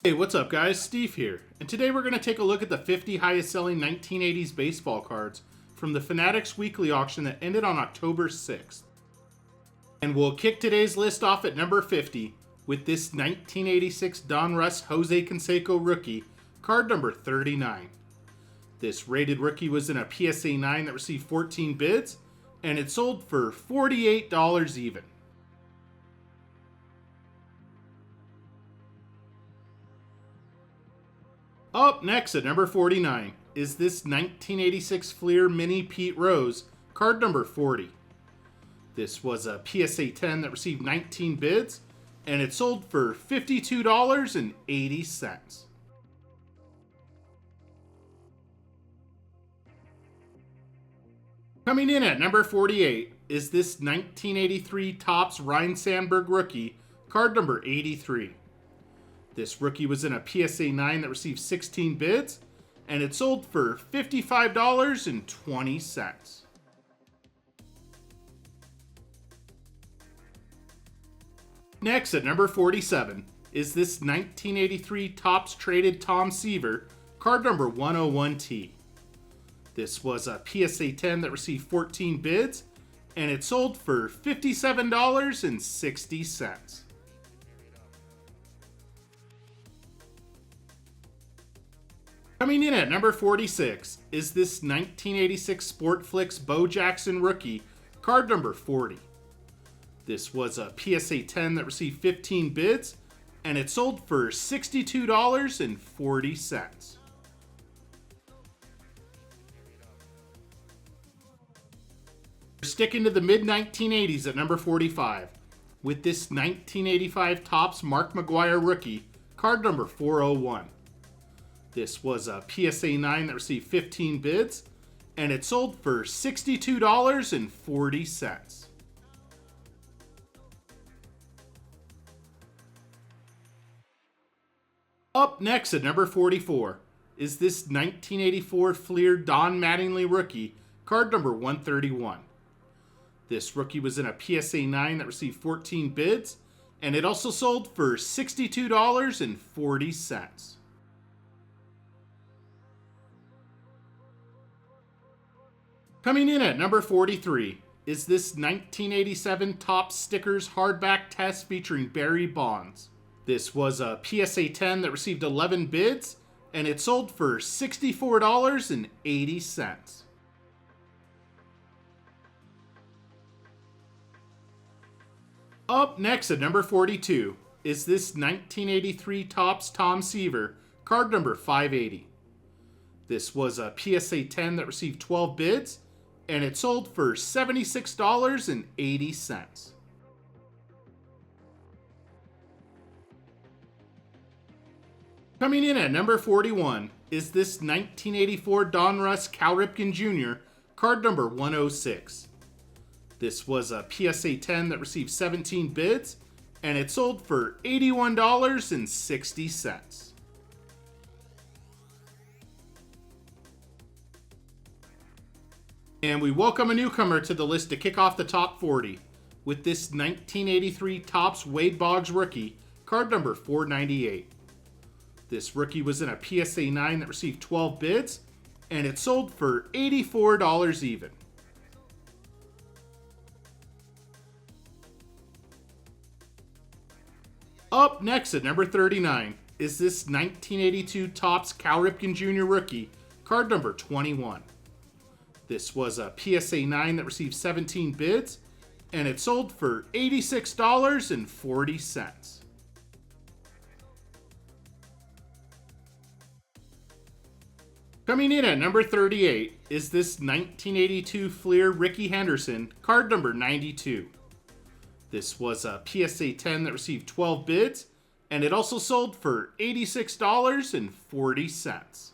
Hey, what's up, guys? Steve here, and today we're going to take a look at the 50 highest selling 1980s baseball cards from the Fanatics weekly auction that ended on October 6th. And we'll kick today's list off at number 50 with this 1986 Donruss Jose Canseco rookie, card number 39. This rated rookie was in a PSA 9 that received 14 bids, and it sold for $48 even. Up next at number 49 is this 1986 Fleer Mini Pete Rose, card number 40. This was a PSA 10 that received 19 bids, and it sold for $52.80. Coming in at number 48 is this 1983 Topps Ryne Sandberg rookie, card number 83. This rookie was in a PSA 9 that received 16 bids, and it sold for $55.20. Next, at number 47, is this 1983 Topps Traded Tom Seaver, card number 101T. This was a PSA 10 that received 14 bids, and it sold for $57.60. Coming in at number 46 is this 1986 Sportflix Bo Jackson rookie, card number 40. This was a PSA 10 that received 15 bids, and it sold for $62.40. We're sticking to the mid-1980s at number 45 with this 1985 Topps Mark McGwire rookie, card number 401. This was a PSA 9 that received 15 bids, and it sold for $62.40. Up next at number 44 is this 1984 Fleer Don Mattingly rookie, card number 131. This rookie was in a PSA 9 that received 14 bids, and it also sold for $62.40. Coming in at number 43 is this 1987 Topps Stickers Hardback Test featuring Barry Bonds. This was a PSA 10 that received 11 bids, and it sold for $64.80. Up next at number 42 is this 1983 Topps Tom Seaver, card number 580. This was a PSA 10 that received 12 bids, and it sold for $76.80. Coming in at number 41 is this 1984 Donruss Cal Ripken Jr., card number 106. This was a PSA 10 that received 17 bids, and it sold for $81.60. And we welcome a newcomer to the list to kick off the top 40 with this 1983 Topps Wade Boggs rookie, card number 498. This rookie was in a PSA 9 that received 12 bids, and it sold for $84 even. Up next at number 39 is this 1982 Topps Cal Ripken Jr. rookie, card number 21. This was a PSA 9 that received 17 bids, and it sold for $86.40. Coming in at number 38 is this 1982 Fleer Rickey Henderson, card number 92. This was a PSA 10 that received 12 bids, and it also sold for $86.40.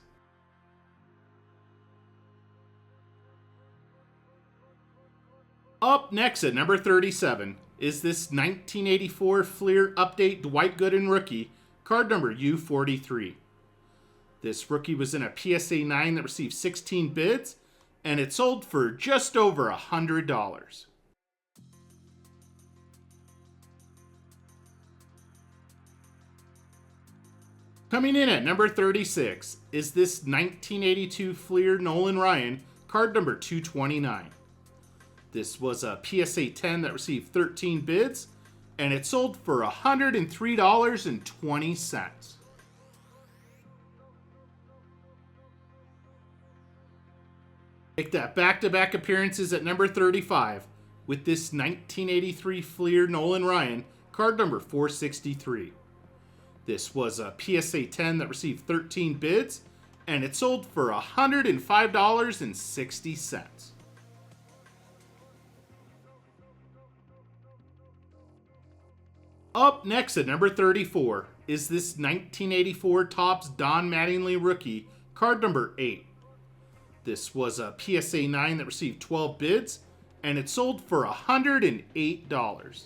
Up next at number 37 is this 1984 Fleer Update Dwight Gooden rookie, card number U43. This rookie was in a PSA 9 that received 16 bids, and it sold for just over $100. Coming in at number 36 is this 1982 Fleer Nolan Ryan, card number 229. This was a PSA 10 that received 13 bids, and it sold for $103.20. Make that back-to-back appearances at number 35 with this 1983 Fleer Nolan Ryan, card number 463. This was a PSA 10 that received 13 bids, and it sold for $105.60. Up next at number 34 is this 1984 Topps Don Mattingly rookie, card number 8. This was a PSA 9 that received 12 bids, and it sold for $108.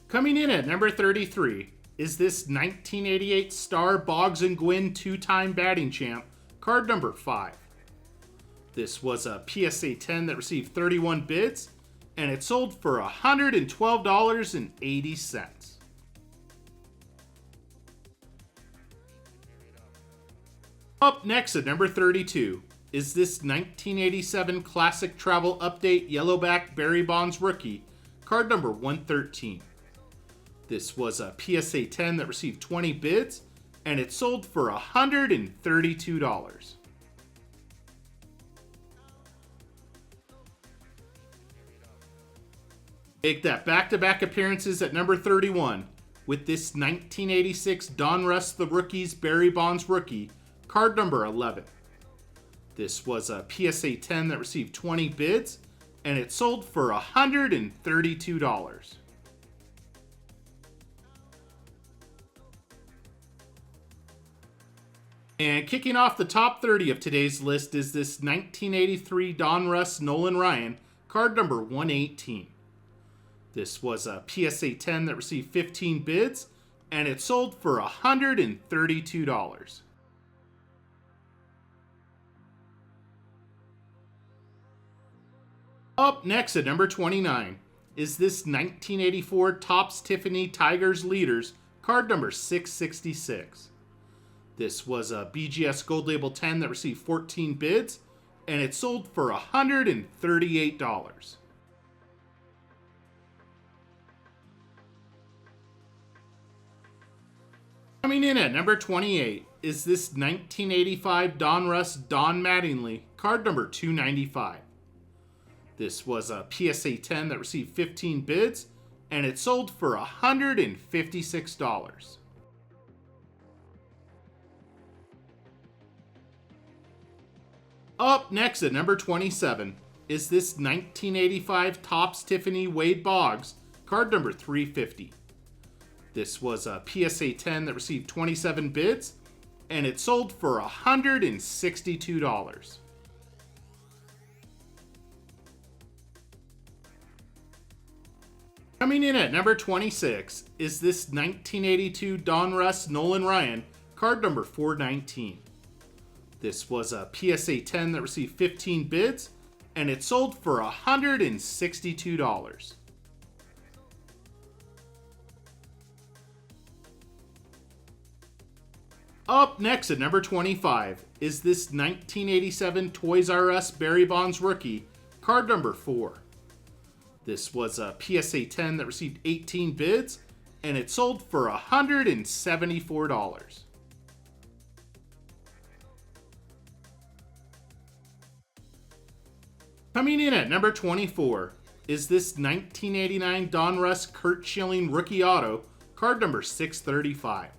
Coming in at number 33 is this 1988 Star Boggs and Gwynn two-time batting champ, card number 5. This was a PSA 10 that received 31 bids, and it sold for $112.80. Up next at number 32 is this 1987 Classic Travel Update Yellowback Barry Bonds rookie, card number 113. This was a PSA 10 that received 20 bids, and it sold for $132. Make that back-to-back appearances at number 31 with this 1986 Donruss the Rookies Barry Bonds rookie, card number 11. This was a PSA 10 that received 20 bids, and it sold for $132. And kicking off the top 30 of today's list is this 1983 Donruss Nolan Ryan, card number 118. This was a PSA 10 that received 15 bids, and it sold for $132. Up next at number 29 is this 1984 Topps Tiffany Tigers Leaders, card number 666. This was a BGS Gold Label 10 that received 14 bids, and it sold for $138. Coming in at number 28 is this 1985 Donruss Don Mattingly, card number 295. This was a PSA 10 that received 15 bids, and it sold for $156. Up next at number 27 is this 1985 Topps Tiffany Wade Boggs, card number 350. This was a PSA 10 that received 27 bids, and it sold for $162. Coming in at number 26 is this 1982 Donruss Nolan Ryan, card number 419. This was a PSA 10 that received 15 bids, and it sold for $162. Up next at number 25 is this 1987 Toys R Us Barry Bonds rookie, card number 4. This was a PSA 10 that received 18 bids, and it sold for $174. Coming in at number 24 is this 1989 Donruss Kurt Schilling rookie auto, card number 635.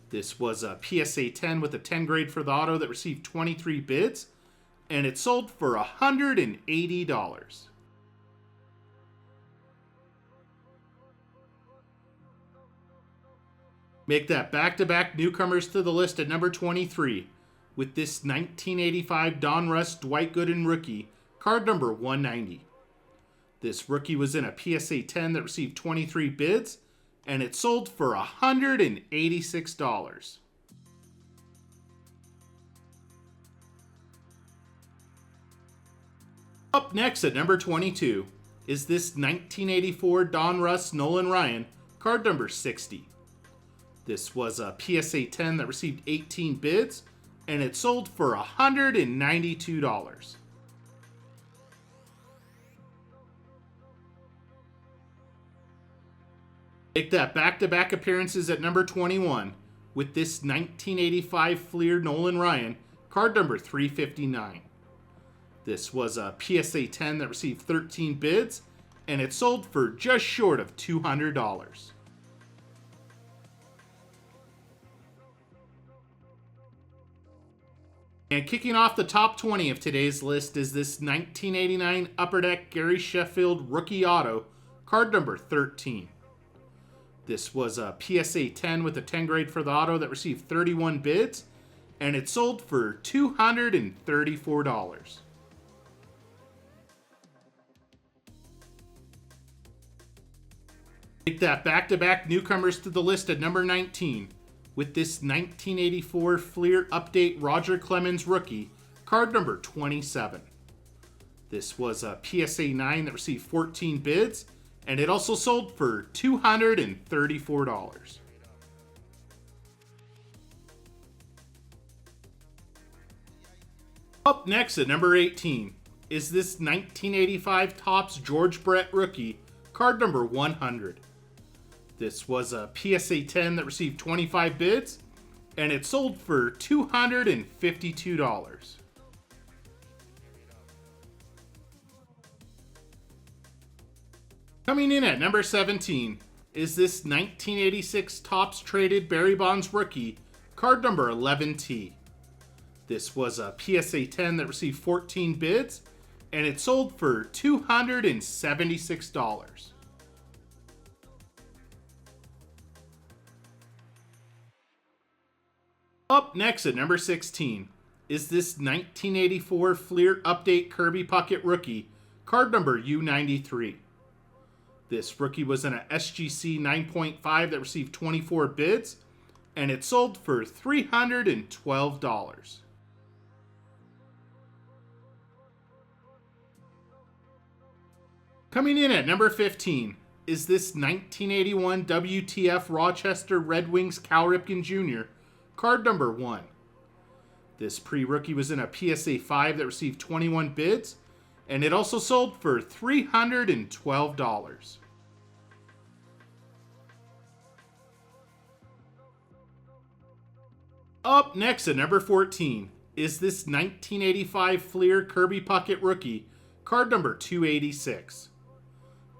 This was a PSA 10 with a 10 grade for the auto that received 23 bids, and it sold for $180. Make that back-to-back newcomers to the list at number 23 with this 1985 Donruss Dwight Gooden rookie, card number 190. This rookie was in a PSA 10 that received 23 bids, and it sold for $186. Up next at number 22 is this 1984 Donruss Nolan Ryan, card number 60. This was a PSA 10 that received 18 bids, and it sold for $192. Make that back-to-back appearances at number 21 with this 1985 Fleer Nolan Ryan, card number 359. This was a PSA 10 that received 13 bids, and it sold for just short of $200. And kicking off the top 20 of today's list is this 1989 Upper Deck Gary Sheffield Rookie Auto, card number 13. This was a PSA 10 with a 10 grade for the auto that received 31 bids, and it sold for $234. Take that back-to-back newcomers to the list at number 19 with this 1984 Fleer Update Roger Clemens Rookie, card number 27. This was a PSA 9 that received 14 bids, and it also sold for $234. Up next at number 18 is this 1985 Topps George Brett Rookie, card number 100. This was a PSA 10 that received 25 bids, and it sold for $252. Coming in at number 17 is this 1986 Topps Traded Barry Bonds Rookie, card number 11T. This was a PSA 10 that received 14 bids, and it sold for $276. Up next at number 16 is this 1984 Fleer Update Kirby Puckett Rookie, card number U93. This rookie was in a SGC 9.5 that received 24 bids, and it sold for $312. Coming in at number 15 is this 1981 WTF Rochester Red Wings Cal Ripken Jr., card number 1. This pre-rookie was in a PSA 5 that received 21 bids, and it also sold for $312. Up next at number 14 is this 1985 Fleer Kirby Puckett Rookie, card number 286.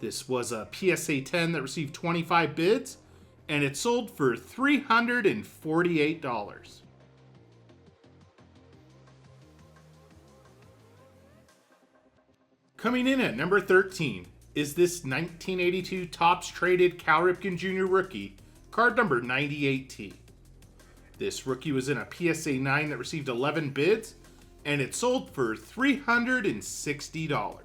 This was a PSA 10 that received 25 bids, and it sold for $348. Coming in at number 13 is this 1982 Topps Traded Cal Ripken Jr. Rookie, card number 98T. This rookie was in a PSA 9 that received 11 bids, and it sold for $360.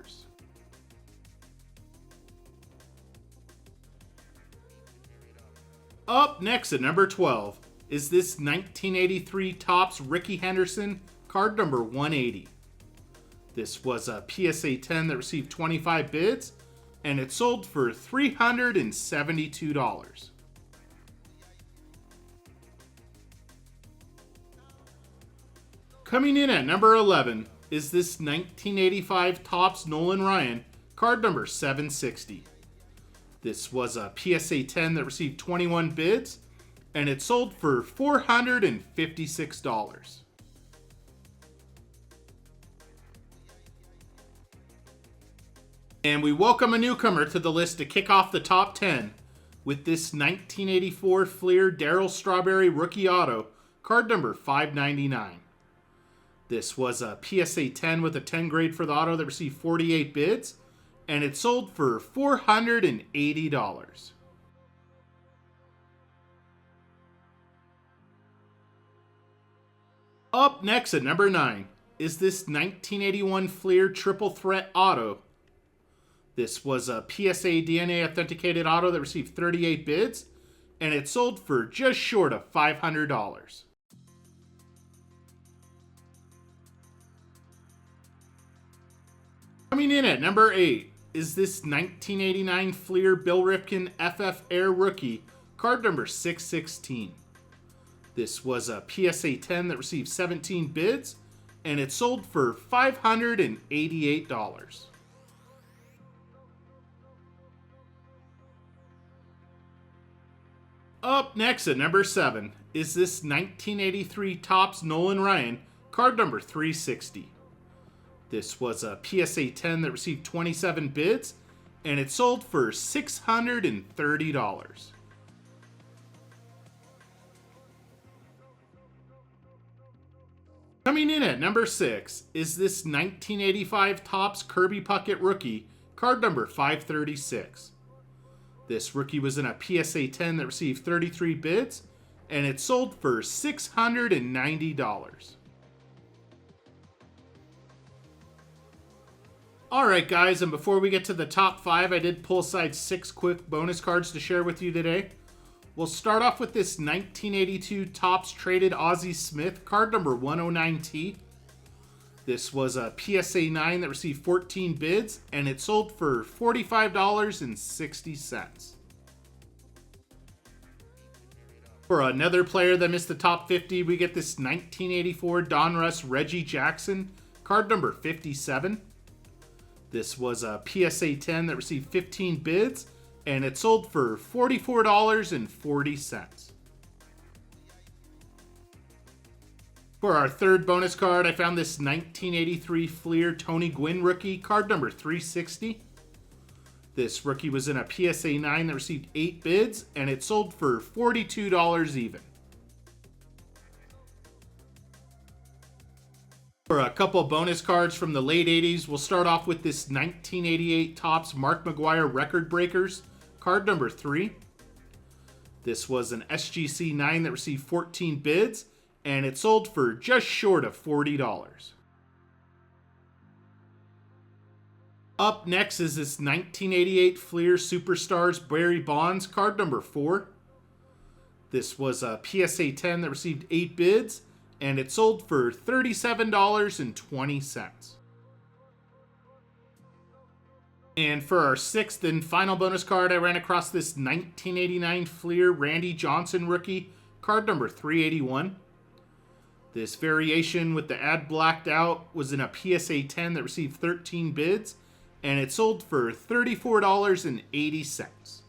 Up next at number 12 is this 1983 Topps Rickey Henderson, card number 180. This was a PSA 10 that received 25 bids, and it sold for $372. Coming in at number 11 is this 1985 Topps Nolan Ryan, card number 760. This was a PSA 10 that received 21 bids, and it sold for $456. And we welcome a newcomer to the list to kick off the top 10 with this 1984 Fleer Darryl Strawberry Rookie Auto, card number 599. This was a PSA 10 with a 10 grade for the auto that received 48 bids, and it sold for $480. Up next at number 9 is this 1981 Fleer Triple Threat Auto. This was a PSA DNA authenticated auto that received 38 bids, and it sold for just short of $500. Coming in at number 8 is this 1989 Fleer Bill Ripken FF Air Rookie, card number 616. This was a PSA 10 that received 17 bids, and it sold for $588. Up next at number 7 is this 1983 Topps Nolan Ryan, card number 360. This was a PSA 10 that received 27 bids, and it sold for $630. Coming in at number 6 is this 1985 Topps Kirby Puckett Rookie, card number 536. This rookie was in a PSA 10 that received 33 bids, and it sold for $690. Alright guys, and before we get to the top 5, I did pull aside 6 quick bonus cards to share with you today. We'll start off with this 1982 Topps Traded Ozzie Smith, card number 109T. This was a PSA 9 that received 14 bids, and it sold for $45.60. For another player that missed the top 50, we get this 1984 Donruss Reggie Jackson, card number 57. This was a PSA 10 that received 15 bids, and it sold for $44.40. For our third bonus card, I found this 1983 Fleer Tony Gwynn rookie, card number 360. This rookie was in a PSA 9 that received 8 bids, and it sold for $42 even. For a couple bonus cards from the late 80s, we'll start off with this 1988 Topps Mark McGwire Record Breakers, card number 3. This was an SGC 9 that received 14 bids, and it sold for just short of $40. Up next is this 1988 Fleer Superstars Barry Bonds, card number 4. This was a PSA 10 that received 8 bids, and it sold for $37.20. And for our sixth and final bonus card, I ran across this 1989 Fleer Randy Johnson rookie, card number 381. This variation with the ad blacked out was in a PSA 10 that received 13 bids, and it sold for $34.80.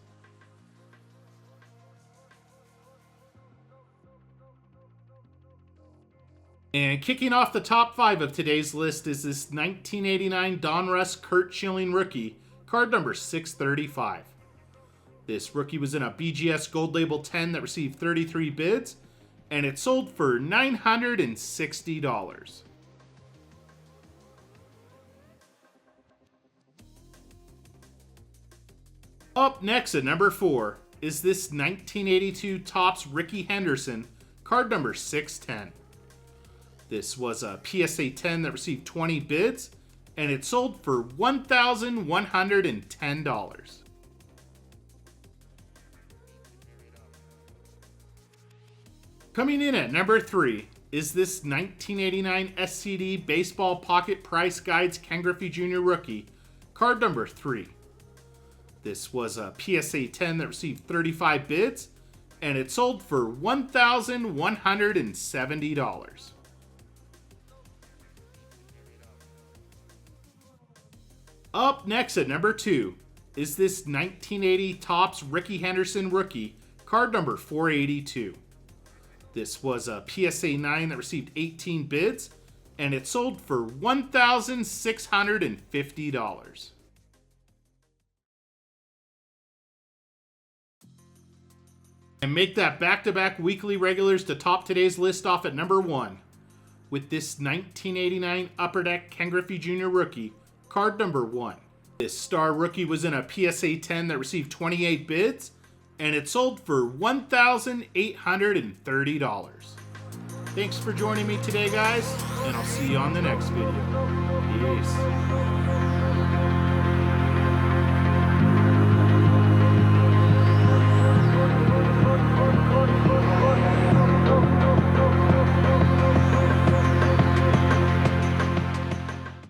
And kicking off the top 5 of today's list is this 1989 Donruss Curt Schilling rookie, card number 635. This rookie was in a BGS Gold Label 10 that received 33 bids, and it sold for $960. Up next at number 4 is this 1982 Topps Rickey Henderson, card number 610. This was a PSA 10 that received 20 bids, and it sold for $1,110. Coming in at number 3 is this 1989 SCD Baseball Pocket Price Guides Ken Griffey Jr. rookie, card number 3. This was a PSA 10 that received 35 bids, and it sold for $1,170. Up next at number 2 is this 1980 Topps Rickey Henderson rookie, card number 482. This was a PSA 9 that received 18 bids, and it sold for $1,650. And make that back-to-back weekly regulars to top today's list off at number 1 with this 1989 Upper Deck Ken Griffey Jr. rookie, card number 1. This star rookie was in a PSA 10 that received 28 bids, and it sold for $1,830. Thanks for joining me today, guys, and I'll see you on the next video. Peace.